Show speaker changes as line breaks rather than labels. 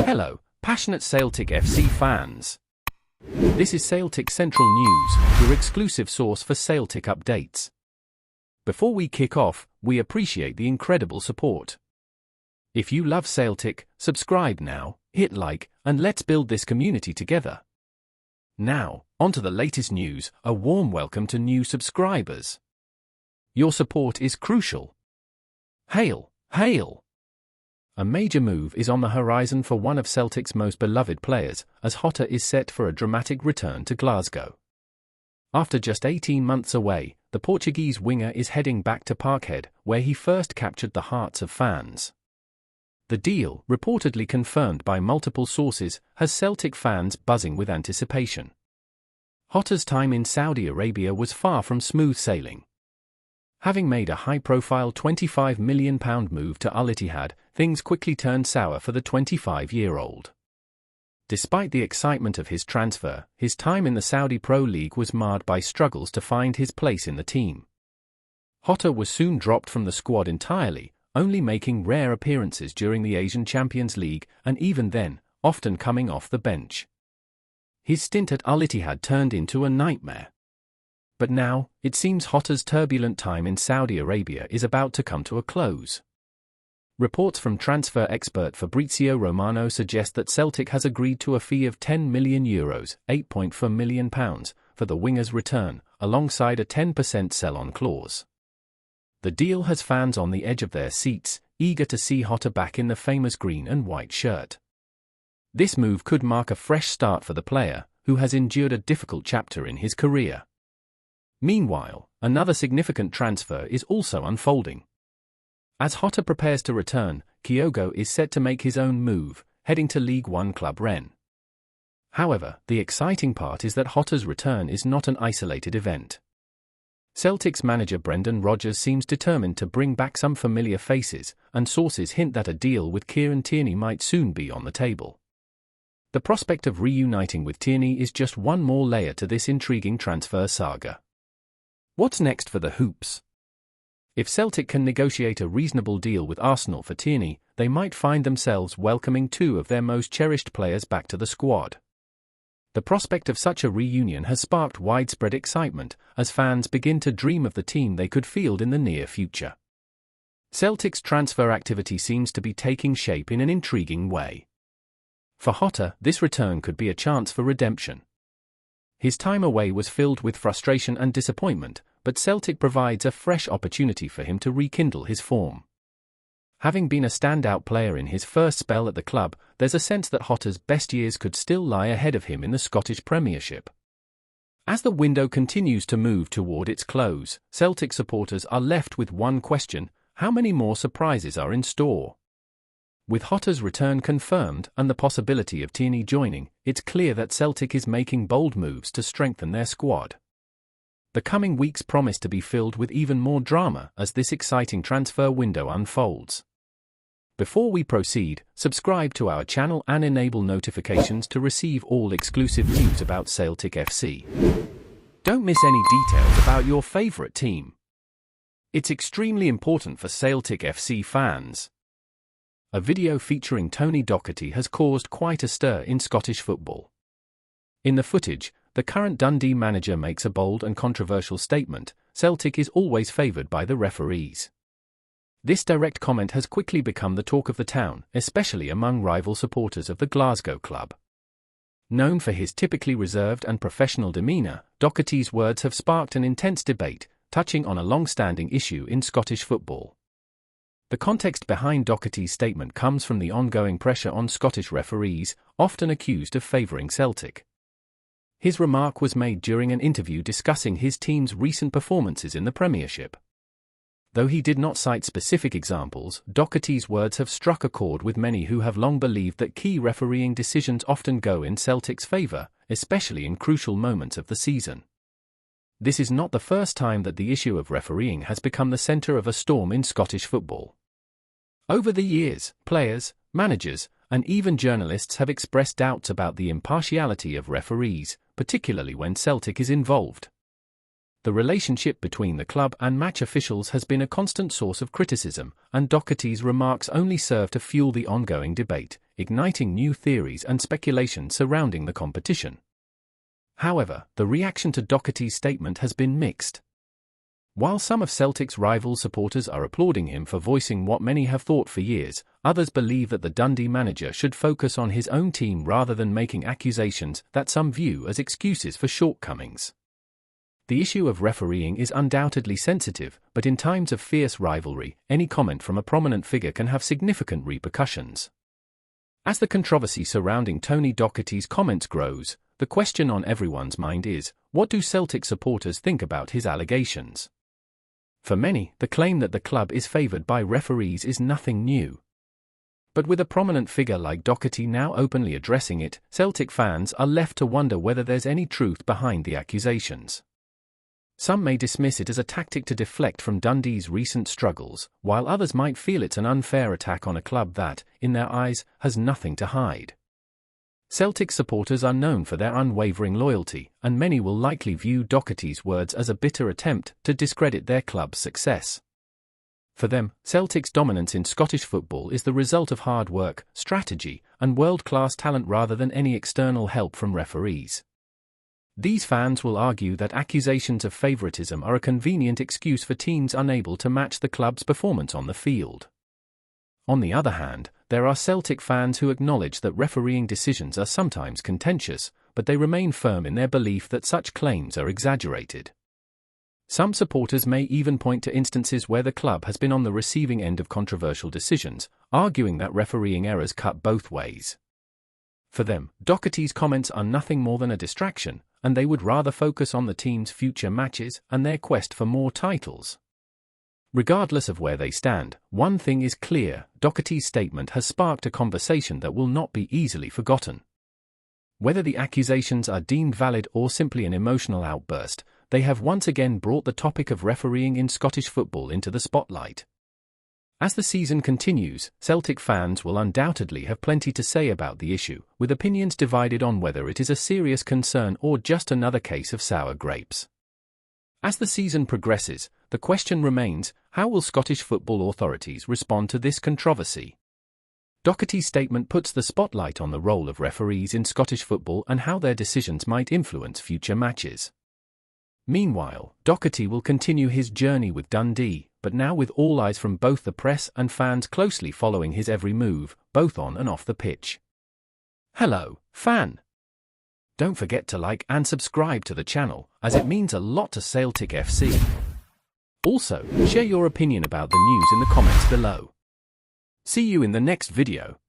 Hello, passionate Celtic FC fans. This is Celtic Central News, your exclusive source for Celtic updates. Before we kick off, we appreciate the incredible support. If you love Celtic, subscribe now, hit like, and let's build this community together. Now, onto the latest news. A warm welcome to new subscribers. Your support is crucial. Hail, hail! A major move is on the horizon for one of Celtic's most beloved players, as Jota is set for a dramatic return to Glasgow. After just 18 months away, the Portuguese winger is heading back to Parkhead, where he first captured the hearts of fans. The deal, reportedly confirmed by multiple sources, has Celtic fans buzzing with anticipation. Jota's time in Saudi Arabia was far from smooth sailing. Having made a high-profile £25 million move to Al Ittihad, things quickly turned sour for the 25-year-old. Despite the excitement of his transfer, his time in the Saudi Pro League was marred by struggles to find his place in the team. Jota was soon dropped from the squad entirely, only making rare appearances during the Asian Champions League, and even then, often coming off the bench. His stint at Al Ittihad turned into a nightmare. But now, it seems Jota's turbulent time in Saudi Arabia is about to come to a close. Reports from transfer expert Fabrizio Romano suggest that Celtic has agreed to a fee of €10 million, £8.4 million, for the winger's return, alongside a 10% sell-on clause. The deal has fans on the edge of their seats, eager to see Jota back in the famous green and white shirt. This move could mark a fresh start for the player, who has endured a difficult chapter in his career. Meanwhile, another significant transfer is also unfolding. As Jota prepares to return, Kyogo is set to make his own move, heading to League One club Rennes. However, the exciting part is that Jota's return is not an isolated event. Celtic's manager Brendan Rodgers seems determined to bring back some familiar faces, and sources hint that a deal with Kieran Tierney might soon be on the table. The prospect of reuniting with Tierney is just one more layer to this intriguing transfer saga. What's next for the Hoops? If Celtic can negotiate a reasonable deal with Arsenal for Tierney, they might find themselves welcoming two of their most cherished players back to the squad. The prospect of such a reunion has sparked widespread excitement, as fans begin to dream of the team they could field in the near future. Celtic's transfer activity seems to be taking shape in an intriguing way. For Jota, this return could be a chance for redemption. His time away was filled with frustration and disappointment, but Celtic provides a fresh opportunity for him to rekindle his form. Having been a standout player in his first spell at the club, there's a sense that Jota's best years could still lie ahead of him in the Scottish Premiership. As the window continues to move toward its close, Celtic supporters are left with one question: how many more surprises are in store? With Jota's return confirmed and the possibility of Tierney joining, it's clear that Celtic is making bold moves to strengthen their squad. The coming weeks promise to be filled with even more drama as this exciting transfer window unfolds. Before we proceed, subscribe to our channel and enable notifications to receive all exclusive news about Celtic FC. Don't miss any details about your favourite team. It's extremely important for Celtic FC fans. A video featuring Tony Docherty has caused quite a stir in Scottish football. In the footage, the current Dundee manager makes a bold and controversial statement: Celtic is always favoured by the referees. This direct comment has quickly become the talk of the town, especially among rival supporters of the Glasgow club. Known for his typically reserved and professional demeanour, Docherty's words have sparked an intense debate, touching on a long-standing issue in Scottish football. The context behind Docherty's statement comes from the ongoing pressure on Scottish referees, often accused of favouring Celtic. His remark was made during an interview discussing his team's recent performances in the Premiership. Though he did not cite specific examples, Docherty's words have struck a chord with many who have long believed that key refereeing decisions often go in Celtic's favour, especially in crucial moments of the season. This is not the first time that the issue of refereeing has become the centre of a storm in Scottish football. Over the years, players, managers, and even journalists have expressed doubts about the impartiality of referees, particularly when Celtic is involved. The relationship between the club and match officials has been a constant source of criticism, and Docherty's remarks only serve to fuel the ongoing debate, igniting new theories and speculation surrounding the competition. However, the reaction to Doherty's statement has been mixed. While some of Celtic's rival supporters are applauding him for voicing what many have thought for years, others believe that the Dundee manager should focus on his own team rather than making accusations that some view as excuses for shortcomings. The issue of refereeing is undoubtedly sensitive, but in times of fierce rivalry, any comment from a prominent figure can have significant repercussions. As the controversy surrounding Tony Doherty's comments grows, the question on everyone's mind is, what do Celtic supporters think about his allegations? For many, the claim that the club is favoured by referees is nothing new. But with a prominent figure like Doherty now openly addressing it, Celtic fans are left to wonder whether there's any truth behind the accusations. Some may dismiss it as a tactic to deflect from Dundee's recent struggles, while others might feel it's an unfair attack on a club that, in their eyes, has nothing to hide. Celtic supporters are known for their unwavering loyalty, and many will likely view Doherty's words as a bitter attempt to discredit their club's success. For them, Celtic's dominance in Scottish football is the result of hard work, strategy, and world-class talent rather than any external help from referees. These fans will argue that accusations of favouritism are a convenient excuse for teams unable to match the club's performance on the field. On the other hand, there are Celtic fans who acknowledge that refereeing decisions are sometimes contentious, but they remain firm in their belief that such claims are exaggerated. Some supporters may even point to instances where the club has been on the receiving end of controversial decisions, arguing that refereeing errors cut both ways. For them, Doherty's comments are nothing more than a distraction, and they would rather focus on the team's future matches and their quest for more titles. Regardless of where they stand, one thing is clear: Doherty's statement has sparked a conversation that will not be easily forgotten. Whether the accusations are deemed valid or simply an emotional outburst, they have once again brought the topic of refereeing in Scottish football into the spotlight. As the season continues, Celtic fans will undoubtedly have plenty to say about the issue, with opinions divided on whether it is a serious concern or just another case of sour grapes. As the season progresses, the question remains, how will Scottish football authorities respond to this controversy? Doherty's statement puts the spotlight on the role of referees in Scottish football and how their decisions might influence future matches. Meanwhile, Doherty will continue his journey with Dundee, but now with all eyes from both the press and fans closely following his every move, both on and off the pitch. Hello, fan! Don't forget to like and subscribe to the channel, as it means a lot to Celtic FC. Also, share your opinion about the news in the comments below. See you in the next video.